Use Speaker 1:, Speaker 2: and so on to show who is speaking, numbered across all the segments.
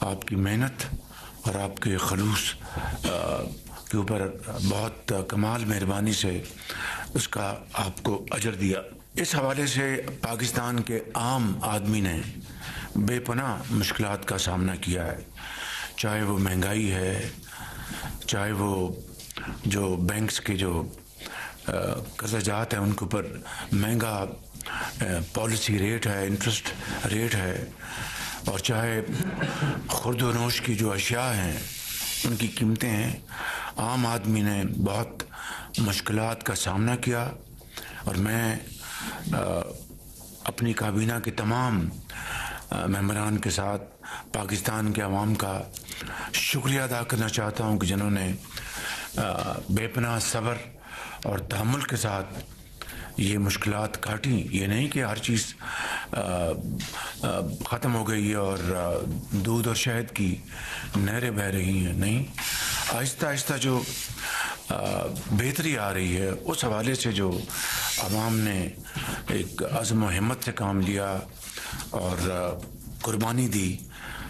Speaker 1: آپ کی محنت اور آپ کے خلوص کے اوپر بہت کمال مہربانی سے اس کا آپ کو اجر دیا۔ اس حوالے سے پاکستان کے عام آدمی نے بے پناہ مشکلات کا سامنا کیا ہے، چاہے وہ مہنگائی ہے، چاہے وہ جو بینکس کے جو قرضہ جات ہیں ان کے اوپر مہنگا پالیسی ریٹ ہے، انٹرسٹ ریٹ ہے، اور چاہے خورد و نوش کی جو اشیاء ہیں ان کی قیمتیں ہیں۔ عام آدمی نے بہت مشکلات کا سامنا کیا، اور میں اپنی کابینہ کے تمام ممبران کے ساتھ پاکستان کے عوام کا شکریہ ادا کرنا چاہتا ہوں کہ جنہوں نے بے پناہ صبر اور تحمل کے ساتھ یہ مشکلات کاٹیں۔ یہ نہیں کہ ہر چیز ختم ہو گئی ہے اور دودھ اور شہد کی نہریں بہہ رہی ہیں، نہیں، آہستہ آہستہ جو بہتری آ رہی ہے اس حوالے سے جو عوام نے ایک عزم و ہمت سے کام لیا اور قربانی دی،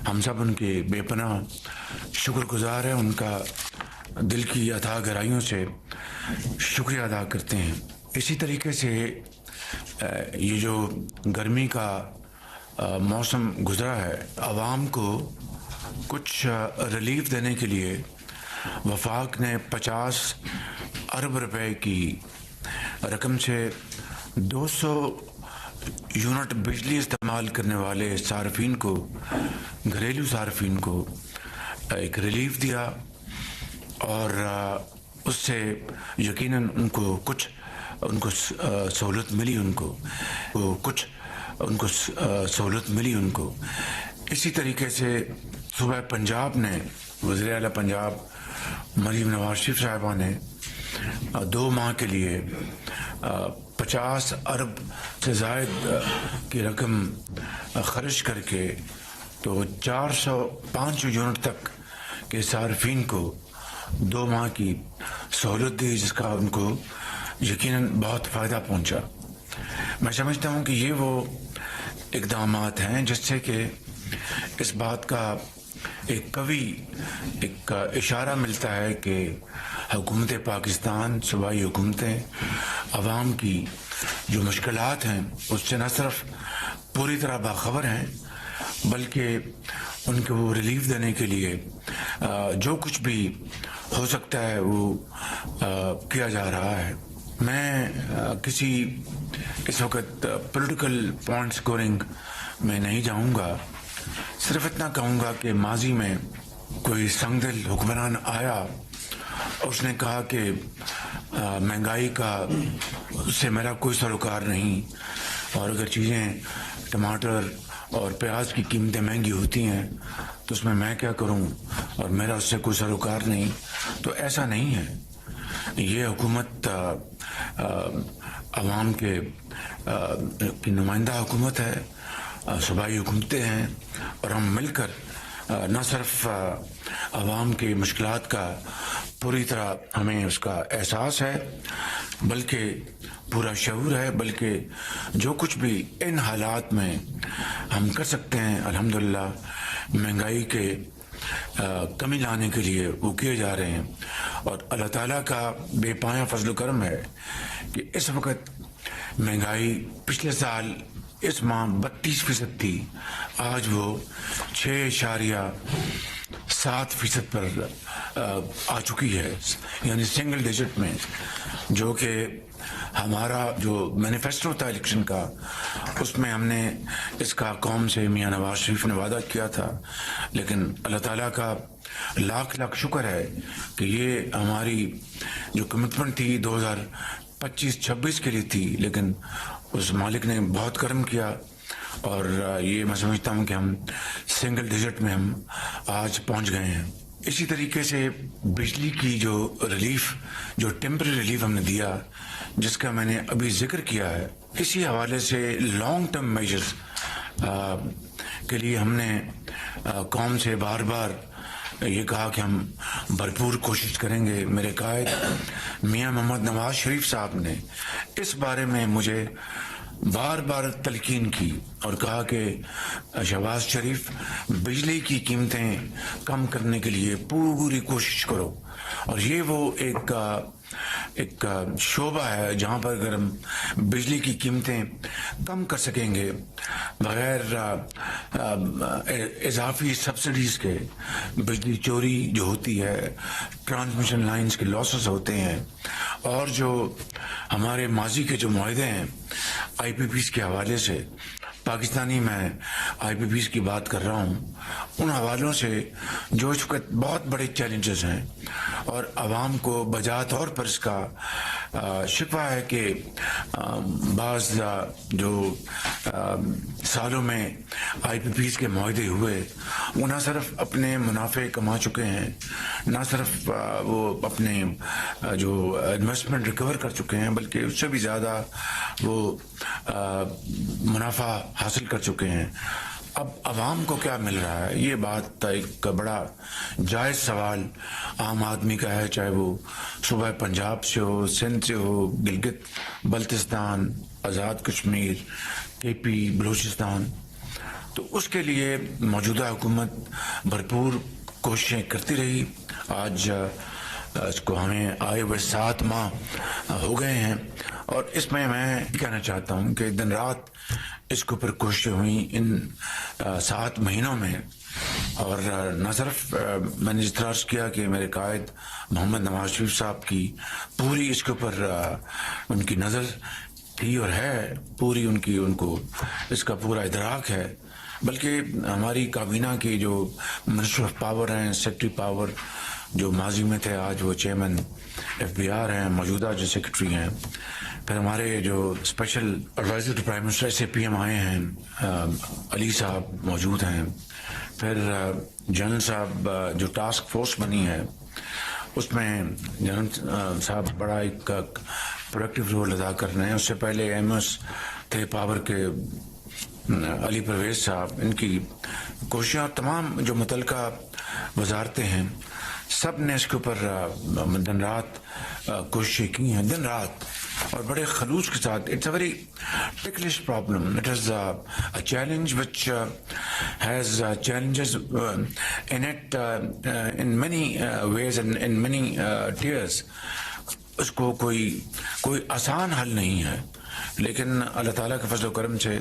Speaker 1: ہم سب ان کے بے پناہ شکر گزار ہیں، ان کا دل کی عطا گرائیوں سے شکریہ ادا کرتے ہیں۔ اسی طریقے سے یہ جو گرمی کا موسم گزرا ہے، عوام کو کچھ ریلیف دینے کے لیے وفاق نے 50 ارب روپے کی رقم سے 200 یونٹ بجلی استعمال کرنے والے صارفین کو، گھریلو صارفین کو ایک ریلیف دیا، اور اس سے یقیناً ان کو سہولت ملی، سہولت ملی ان کو۔ اسی طریقے سے صوبہ پنجاب نے، وزیر اعلیٰ پنجاب مریم نواز شریف صاحبہ نے 2 ماہ کے لیے 50 ارب سے زائد کی رقم خرچ کر کے تو 500 یونٹ تک کے صارفین کو 2 ماہ کی سہولت دی، جس کا ان کو یقیناً بہت فائدہ پہنچا۔ میں سمجھتا ہوں کہ یہ وہ اقدامات ہیں جس سے کہ اس بات کا ایک قوی اشارہ ملتا ہے کہ حکومت پاکستان، صوبائی حکومتیں عوام کی جو مشکلات ہیں اس سے نہ صرف پوری طرح باخبر ہیں، بلکہ ان کو وہ ریلیف دینے کے لیے جو کچھ بھی ہو سکتا ہے وہ کیا جا رہا ہے۔ میں اس وقت پولیٹیکل پوائنٹ سکورنگ میں نہیں جاؤں گا، صرف اتنا کہوں گا کہ ماضی میں کوئی سنگ دل حکمران آیا اور اس نے کہا کہ مہنگائی کا اس سے میرا کوئی سروکار نہیں، اور اگر چیزیں ٹماٹر اور پیاز کی قیمتیں مہنگی ہوتی ہیں تو اس میں میں کیا کروں، اور میرا اس سے کوئی سروکار نہیں۔ تو ایسا نہیں ہے، یہ حکومت عوام کی نمائندہ حکومت ہے، صوبائی حکومتیں ہیں، اور ہم مل کر نہ صرف عوام کی مشکلات کا پوری طرح ہمیں اس کا احساس ہے، بلکہ پورا شعور ہے، بلکہ جو کچھ بھی ان حالات میں ہم کر سکتے ہیں الحمدللہ مہنگائی کے کمی لانے کے لیے وہ کیے جا رہے ہیں۔ اور اللہ تعالیٰ کا بے پایہ فضل و کرم ہے کہ اس وقت مہنگائی پچھلے سال اس ماہ 32% تھی، آج وہ 6.7% پر آ چکی ہے، یعنی سنگل ڈیجٹ میں، جو کہ ہمارا جو مینیفیسٹو تھا الیکشن کا، اس میں ہم نے اس کا قوم سے میاں نواز شریف نے وعدہ کیا تھا، لیکن اللہ تعالیٰ کا لاکھ لاکھ شکر ہے کہ یہ ہماری جو کمٹمنٹ تھی 2025-26 کے لیے تھی، لیکن اس مالک نے بہت کرم کیا، اور یہ میں سمجھتا ہوں کہ ہم سنگل ڈیجٹ میں ہم آج پہنچ گئے ہیں۔ اسی طریقے سے بجلی کی جو ریلیف، جو ٹیمپرری ریلیف ہم نے دیا، جس کا میں نے ابھی ذکر کیا ہے، اسی حوالے سے لانگ ٹرم میجرز کے لیے ہم نے قوم سے بار بار یہ کہا کہ ہم بھرپور کوشش کریں گے۔ میرے قائد میاں محمد نواز شریف صاحب نے اس بارے میں مجھے بار بار تلقین کی اور کہا کہ شہباز شریف بجلی کی قیمتیں کم کرنے کے لیے پوری کوشش کرو، اور یہ وہ ایک شعبہ ہے جہاں پر اگر ہم بجلی کی قیمتیں کم کر سکیں گے بغیر اضافی سبسڈیز کے، بجلی چوری جو ہوتی ہے، ٹرانسمیشن لائنز کے لاسز ہوتے ہیں، اور جو ہمارے ماضی کے جو معاہدے ہیں آئی پی پیز کے حوالے سے، پاکستانی میں آئی پی پیز کی بات کر رہا ہوں، ان حوالوں سے جو اس وقت بہت بڑے چیلنجز ہیں، اور عوام کو بجا طور پر اس کا شکوہ ہے کہ بعض جو سالوں میں آئی پی پیز کے معاہدے ہوئے وہ نہ صرف اپنے منافع کما چکے ہیں، نہ صرف وہ اپنے جو انویسٹمنٹ ریکور کر چکے ہیں، بلکہ اس سے بھی زیادہ وہ منافع حاصل کر چکے ہیں۔ اب عوام کو کیا مل رہا ہے؟ یہ بات ایک بڑا جائز سوال عام آدمی کا ہے، چاہے وہ صوبہ پنجاب سے ہو، سندھ سے ہو، گلگت بلتستان، آزاد کشمیر، کے پی، بلوچستان۔ تو اس کے لیے موجودہ حکومت بھرپور کوششیں کرتی رہی۔ آج اس کو ہمیں آئے ہوئے 7 ماہ ہو گئے ہیں، اور اس میں کہنا چاہتا ہوں کہ دن رات اس کے اوپر کوششیں ہوئیں ان 7 مہینوں میں، اور نہ صرف میں نے اس طرح کیا کہ میرے قائد محمد نواز شریف صاحب کی پوری اس کے اوپر ان کی نظر تھی اور ہے، پوری ان کو اس کا پورا ادراک ہے، بلکہ ہماری کابینہ کی جو منسٹر آف پاور ہیں، سیکرٹری پاور جو ماضی میں تھے، آج وہ چیئرمین ایف بی آر ہیں، موجودہ جو سیکرٹری ہیں، پھر ہمارے جو special adviser to prime minister S A P M آئے ہیں، علی صاحب موجود ہیں، پھر جنرل صاحب جو ٹاسک فورس بنی ہے اس میں جنرل صاحب بڑا ایک پروڈکٹیو رول ادا کر رہے ہیں۔ اس سے پہلے ایم ایس تھے پاور کے علی پرویز صاحب، ان کی کوششیں، تمام جو متعلقہ وزارتیں ہیں، سب نے اس کے اوپر دن رات کوششیں کی ہیں، دن رات، اور بڑے خلوص کے ساتھ۔ It's a very ticklish problem, it is a challenge which has challenges in it in many ways and in many tiers۔ اس کو کوئی آسان حل نہیں ہے، لیکن اللہ تعالیٰ کے فضل و کرم سے